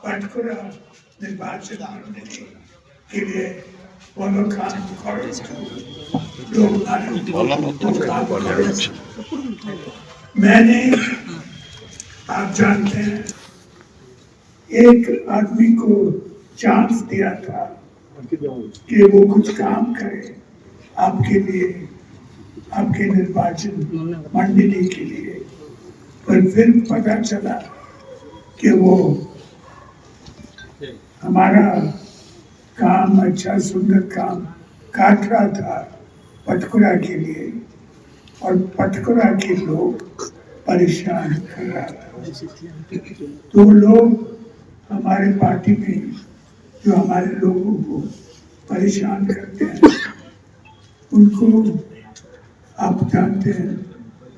पाटकुरा निर्वाचन के लिए बोलो काम करो मैंने आप जानते हैं एक आदमी को चांस दिया था कि वो कुछ काम करे आपके लिए, आपके निर्वाचन मंडली के लिए, पर फिर पता चला कि वो हमारा काम अच्छा सुंदर काम काट रहा था पटकुरा के लिए, और पटकुरा के लोग परेशान कर रहा था। तो लोग हमारे पार्टी में जो हमारे लोगों को परेशान करते हैं उनको आप जानते हैं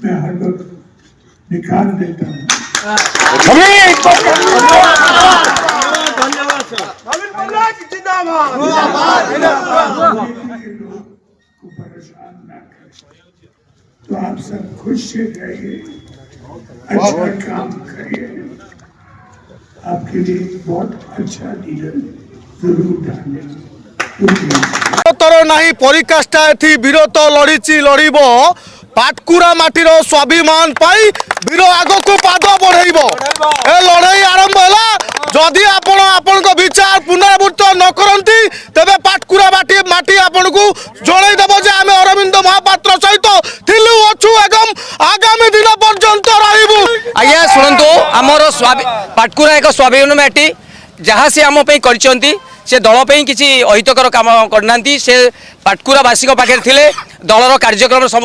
मैं हर वक्त निकाल देता हूँ। परेशान ना करें, तो आप सब खुश से रहिए, अच्छा काम करिए, आपके लिए बहुत अच्छा लीडर जरूर डालेंगे। नहीं परिकाष्ठा एथि वीरत लड़ी लड़ब पाटकुरा माटीर स्वाभिमान पाई वीर आग को पाद बढ़ेब ए लड़ाई आरंभ है। जदि आपण आपण विचार पुनरावृत्त न करती तेरे पाटकुरा माटी आपण को जनईदेव जे आम अरविंद महापात्र सहित थिलु अच्छु एवं आगामी दिन पर्यंत रहिबु। आज्ञा शुणु आमर पाटकुरा एक स्वाभिमान माटी जहाँ से आम करछंती से दल पे किसी अहितकर काम करना से पाटकुरावासी पाखे थे दलर कार्यक्रम सब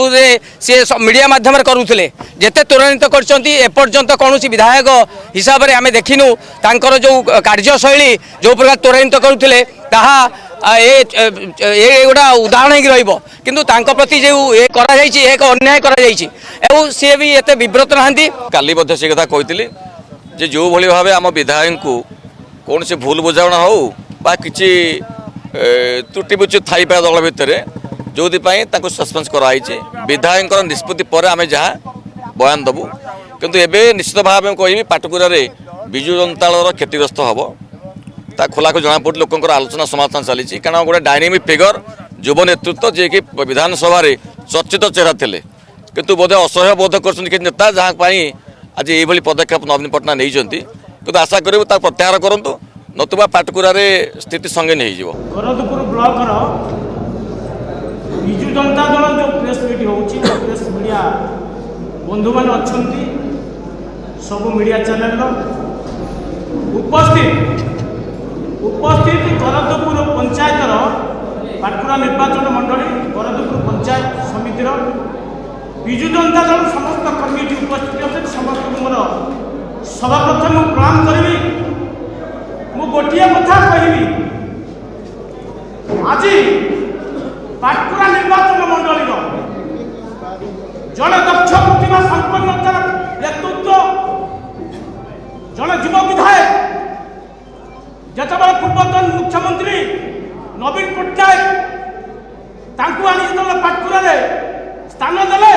सी मीडिया मध्यम करुले जिते त्वरान्वित करपर्यंत कौन विधायक हिसाब से आम देखिनु तांकर जो कार्यशैली जो प्रकार त्वरान्वित करुले गोटा उदाहरण ही रहिंतु प्रति जो एक अन्याय सी भी एत विव्रत नहांती। काली से कथा कही जो भली भाव आम विधायक को कौन से भूल बुझाणा हो बा किसी त्रुटि बुचि थी पाए दल भितर जो सस्पेंस कराई विधायक निष्पत्ति पर आम जहाँ बयान देवु किंतु एबे निश्चित भाव कहि पाटकुरा विजु जनता दल क्षतिग्रस्त हम ता खोला को जना पड़ लोक आलोचना समाधान चली कारण गोटे डायनेमिक फिगर युव नेतृत्व जी कि विधानसभा चर्चित चेहरा थे किंतु बोधे असह्य बोध कर नेता जहाँ आज ये पदक्षेप नवीन पट्टनायक नहीं किंतु आशा करूँ प्रत्याहार करूँ नतुबा पाटकुरा स्थिति संगीन हो गरदपुर ब्लॉक विजु जनता दल जो प्रेस मीट हो प्रेस मीडिया बंधु मान अच्छा सब मीडिया चैनल उपस्थित गरदपुर पंचायत पाटकुरा निर्वाचन मंडली गरदपुर पंचायत समितिर विजु जनता दल समस्त कर्मी उपस्थित अच्छे समस्त मोर सर्वप्रथम प्रणाम करी मु गोटे कथा कहबी आज पाटकुरा निर्वाचन मंडली जड़े दक्ष प्रतिभा संपन्नतार नेतृत्व जड़े युव विधायक जितेबाला पूर्वतन मुख्यमंत्री नवीन पट्टनायक पाटकुरा स्थान देले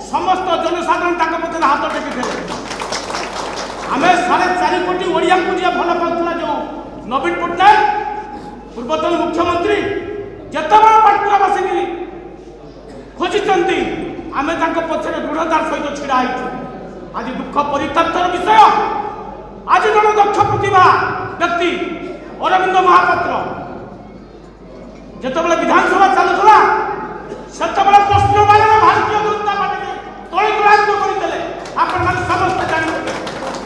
समस्त जनसाधारण पक्षे हाथ टेकी आम 4.5 कोटी ओडिया को जी भल पाला जो नवीन पट्टनायक पूर्वतन मुख्यमंत्री जितेबाला पाटकुरा बसिकी खोजी आम पक्षे दृढ़तार सहित छिड़ा आज दुख परित्यक्तर विषय आज जन दक्ष प्रतिभा व्यक्ति अरविंद महापात्र जितेबाला विधानसभा चलुला से प्रश्न भारतीय जनता पार्टी तलितलान्त करते आपण समस्त जानते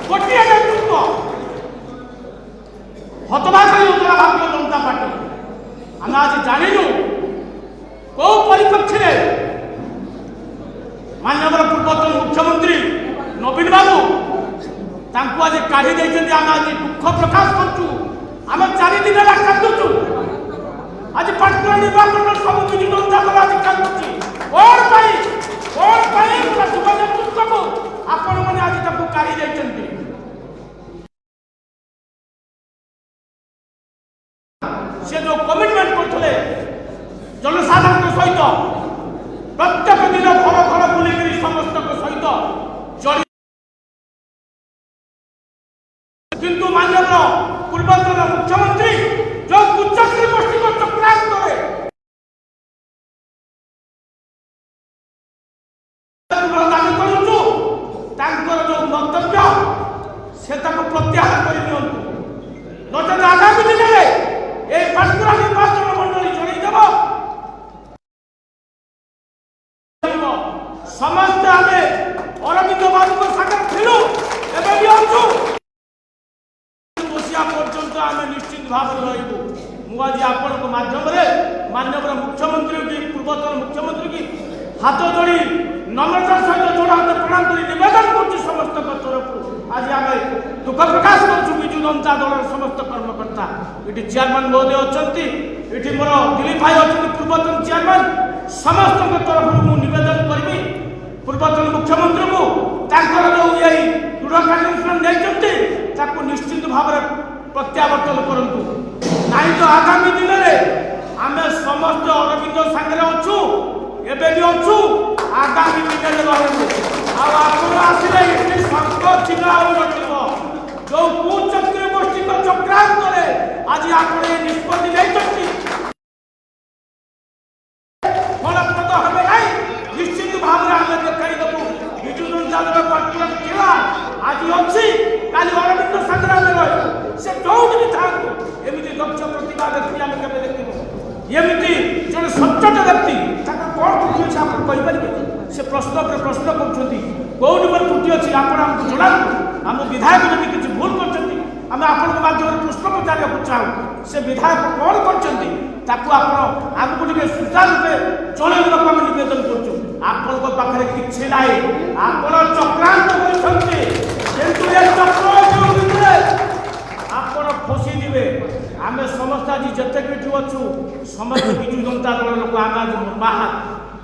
गोटे नेतृत्व हतभाषा होता भारतीय जनता पार्टी आम आज जानू कौ परिप्रेक्षी माननीय पूर्वतन मुख्यमंत्री नवीन बाबू आज काढ़ी देते आम आज दुख प्रकाश करूँ आम 4 दिन काटुचु आज पाटकुरा निर्वाचन सब विजु जनता दल आज काटुची कौन युवा नेतृत्व को आपण मैंने आज काढ़ी देते से जो कमिटमेंट करते जनसाधारण सहित प्रत्येक दिन घर घर बुलिक समस्त सहित जड़ित भाव रही मुझे आपण माध्यम माननीय मुख्यमंत्री की पूर्वतन मुख्यमंत्री की हाथ जोड़ी नम्रता सहित जोड़ा हाथ प्रणाम कर नवेदन कर समस्त तरफ आज आम दुख प्रकाश करूँ विजु जनता दल समस्त कर्मकर्ता ये चेयरमैन महोदय अच्छा ये मोर दिलीप भाई अच्छा पूर्वतन चेयरमैन समस्त तरफ मुझे नवेदन करी पूर्वतन मुख्यमंत्री को जो यही दृढ़ कार्यानुष्ठान नहीं निश्चित भाव प्रत्यावर्तन करूँ ना तो आगामी दिन में आम समस्त अरविंद सागर अच्छू एवं भी अच्छू आगामी दिन में रही आसले ये संक चिन्ह जो कुचक्री गोष्ठी चक्रांत आज आप निष्पत्ति नहीं फलप्रद हे ना निश्चित भाव में आम देखू विजु जनता दल पार्टी आज अच्छी काली अरविंद सागर रही से जो भी था एमती दक्ष प्रतिभा व्यक्ति आम के देखू एमती जन सचोट व्यक्ति कौन त्रुटि अच्छे आप कहींपारे से प्रश्न पर प्रश्न कर त्रुटि अच्छी आपको जनातु आम विधायक जब किसी भूल कर आपण माध्यम प्रश्न पचार चाहूँ से विधायक कौन कर आगू टे सुचारू रूपे चल आम नवेदन कर किसी ना आप चक्रांत कर फसीजे आम समस्त आज जिते भी अच्छू समस्त विजु जनता दल लोक आम आज मर्माहा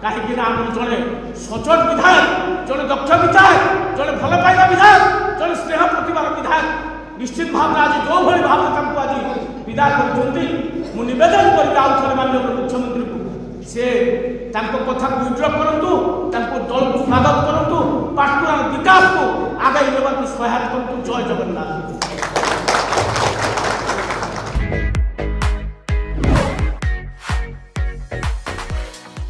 कहीं आम जड़े सचोट विधायक जड़े दक्ष विधायक जड़े भल पाइबा विधायक जड़े स्नेह प्रतिभार विधायक निश्चित भाव में आज जो भाई भाव में आज विदा कर नवेदन कर माननीय मुख्यमंत्री को से कथा को विड्र करूँ दल स्वागत करूँ पाटकुरार विकास को आगे सहायता करूँ। जय जगन्नाथ।